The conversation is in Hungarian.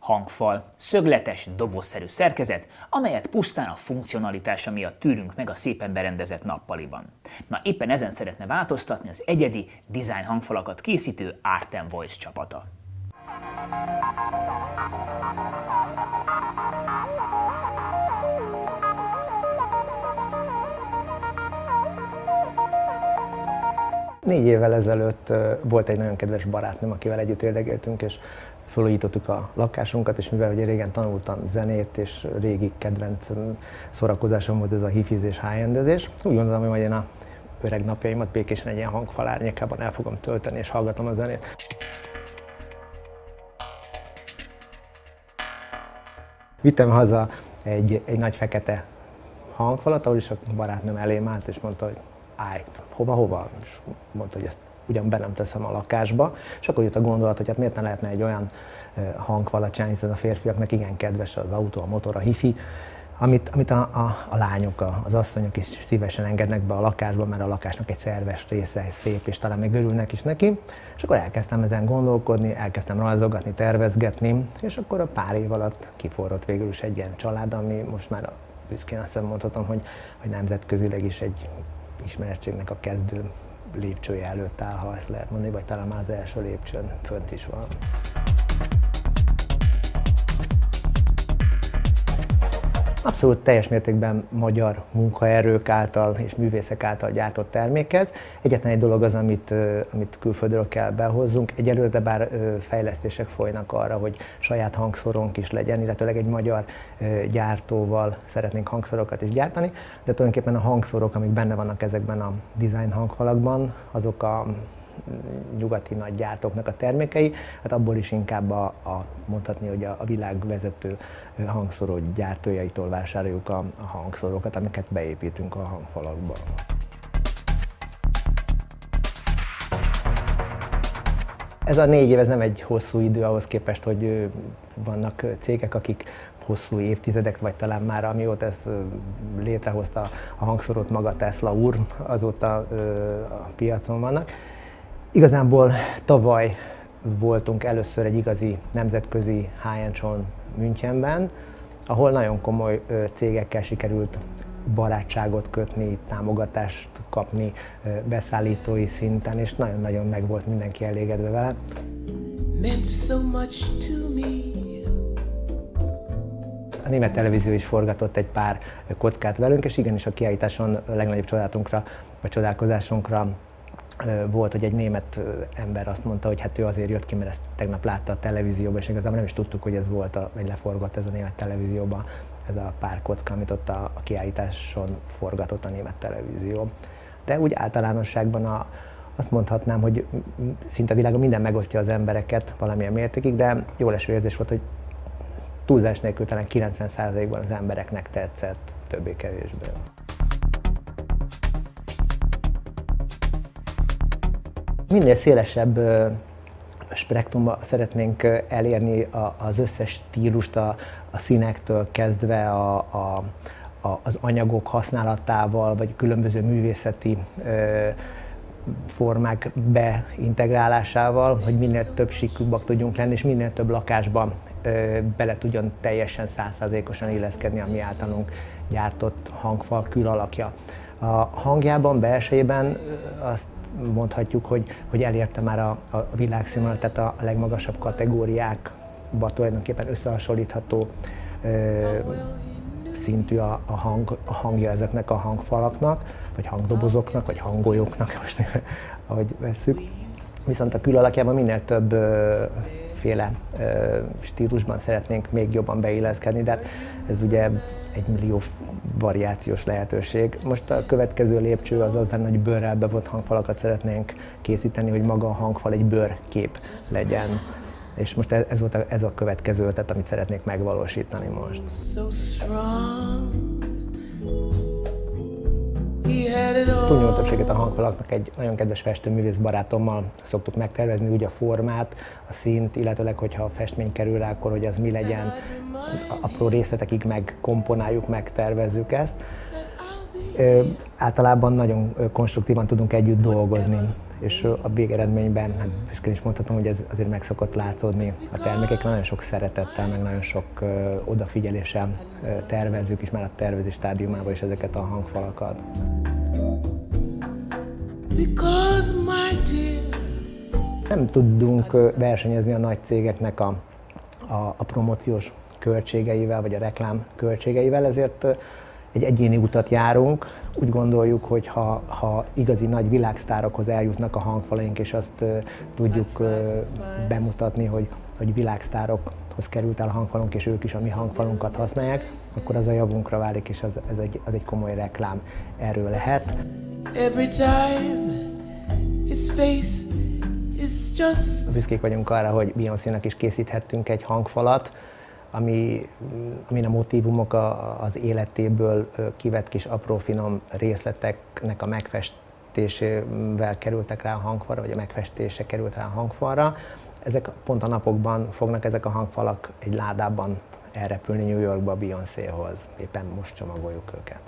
hangfal, szögletes, dobozszerű szerkezet, amelyet pusztán a funkcionalitása miatt tűrünk meg a szépen berendezett nappaliban. Na éppen ezen szeretne változtatni az egyedi design hangfalakat készítő Artem Voice csapata. Négy évvel ezelőtt volt egy nagyon kedves barátnőm, akivel együtt érdegéltünk, és felújítottuk a lakásunkat, és mivel ugye régen tanultam zenét, és régi kedvenc szórakozásom volt ez a hifizés, high-endezés, úgy gondoltam, hogy majd én a öreg napjaimat békésen egy ilyen hangfal árnyékában el fogom tölteni, és hallgatom a zenét. Vittem haza egy nagy fekete hangfalat, ahol is a barátnőm elém állt, és mondta, hogy állj, hova? És mondta, hogy ezt ugyan be nem teszem a lakásba, és akkor jött a gondolat, hogy hát miért ne lehetne egy olyan hangfalat csinálni, hiszen a férfiaknak igen kedves az autó, a motor, a hifi, amit a lányok, az asszonyok is szívesen engednek be a lakásba, mert a lakásnak egy szerves része, szép, és talán még örülnek is neki. És akkor elkezdtem ezen gondolkodni, elkezdtem rajzolgatni, tervezgetni, és akkor a pár év alatt kiforrott végül is egy ilyen család, ami most már büszkén azt hiszem mondhatom, hogy nemzetközileg is egy ismerettségnek a kezdő lépcsője előtt áll, ha ezt lehet mondani, vagy talán már az első lépcsőn fönt is van. Abszolút teljes mértékben magyar munkaerők által és művészek által gyártott termék ez. Egyetlen egy dolog az, amit külföldről kell behozzunk. Egyelőre bár fejlesztések folynak arra, hogy saját hangszórónk is legyen, illetőleg egy magyar gyártóval szeretnénk hangszórókat is gyártani, de tulajdonképpen a hangszórók, amik benne vannak ezekben a design hangfalakban, azok a nyugati nagy gyártóknak a termékei, hát abból is inkább mondhatni, hogy a világ vezető hangszóró gyártójaitól vásároljuk a hangszórókat, amiket beépítünk a hangfalakba. Ez a 4 év, ez nem egy hosszú idő ahhoz képest, hogy vannak cégek, akik hosszú évtizedek, vagy talán már amióta ez létrehozta a hangszórót maga Tesla úr, azóta a piacon vannak. Igazából tavaly voltunk először egy igazi nemzetközi high-end show-n Münchenben, ahol nagyon komoly cégekkel sikerült barátságot kötni, támogatást kapni beszállítói szinten, és nagyon-nagyon meg volt mindenki elégedve vele. A német televízió is forgatott egy pár kockát velünk, és igenis a kiállításon a legnagyobb csodálatunkra, vagy csodálkozásunkra volt, hogy egy német ember azt mondta, hogy hát ő azért jött ki, mert ezt tegnap látta a televízióban, és igazából nem is tudtuk, hogy ez volt, vagy leforgott ez a német televízióban, ez a pár kocka, amit ott a kiállításon forgatott a német televízió. De úgy általánosságban azt mondhatnám, hogy szinte a világon minden megosztja az embereket valamilyen mértékig, de jól eső érzés volt, hogy túlzás nélkül talán 90%-ban az embereknek tetszett, többé-kevésbé. Minél szélesebb spektrumban szeretnénk elérni az összes stílust, a színektől kezdve az anyagok használatával, vagy különböző művészeti formák beintegrálásával, hogy minél több síkúbbak tudjunk lenni, és minél több lakásban bele tudjon teljesen 100%-osan illeszkedni a mi általunk gyártott hangfal külalakja. A hangjában, belsejében azt mondhatjuk, hogy elérte már a világszínvonalat, tehát a legmagasabb kategóriákba tulajdonképpen összehasonlítható szintű a hangja ezeknek a hangfalaknak, vagy hangdobozoknak, vagy hangolyóknak, most ahogy vesszük. Viszont a külalakjában minél több féle stílusban szeretnénk még jobban beilleszkedni, de ez ugye 1 millió variációs lehetőség. Most a következő lépcső az lenne, hogy bőrrel bevont hangfalakat szeretnénk készíteni, hogy maga a hangfal egy bőrkép legyen. És most ez a következő ötlet, amit szeretnék megvalósítani most. Túlnyomó többséget a hangfalaknak egy nagyon kedves festőművész barátommal szoktuk megtervezni, úgy a formát, a színt, illetőleg, hogyha a festmény kerül rá, akkor hogy az mi legyen, apró részletekig megkomponáljuk, megtervezzük ezt. Általában nagyon konstruktívan tudunk együtt dolgozni. és a végeredményben, hát büszkén is mondhatom, hogy ez azért meg szokott látszódni a termékekre, nagyon sok szeretettel, meg nagyon sok odafigyeléssel tervezzük, és már a tervezés stádiumában is ezeket a hangfalakat. Nem tudunk versenyezni a nagy cégeknek a promóciós költségeivel, vagy a reklám költségeivel, ezért egy egyéni utat járunk. Úgy gondoljuk, hogy ha igazi nagy világsztárokhoz eljutnak a hangfalaink, és azt tudjuk bemutatni, hogy világsztárokhoz került el a hangfalunk, és ők is a mi hangfalunkat használják, akkor az a javunkra válik, és az egy komoly reklám erről lehet. Büszkék vagyunk arra, hogy Beyoncénak is készíthettünk egy hangfalat, amin a motívumok az életéből kivett kis apró finom részleteknek a megfestésével kerültek rá a hangfalra, vagy a megfestése került rá a hangfalra. Ezek pont a napokban fognak ezek a hangfalak egy ládában elrepülni New Yorkba Beyoncéhoz. Éppen most csomagoljuk őket.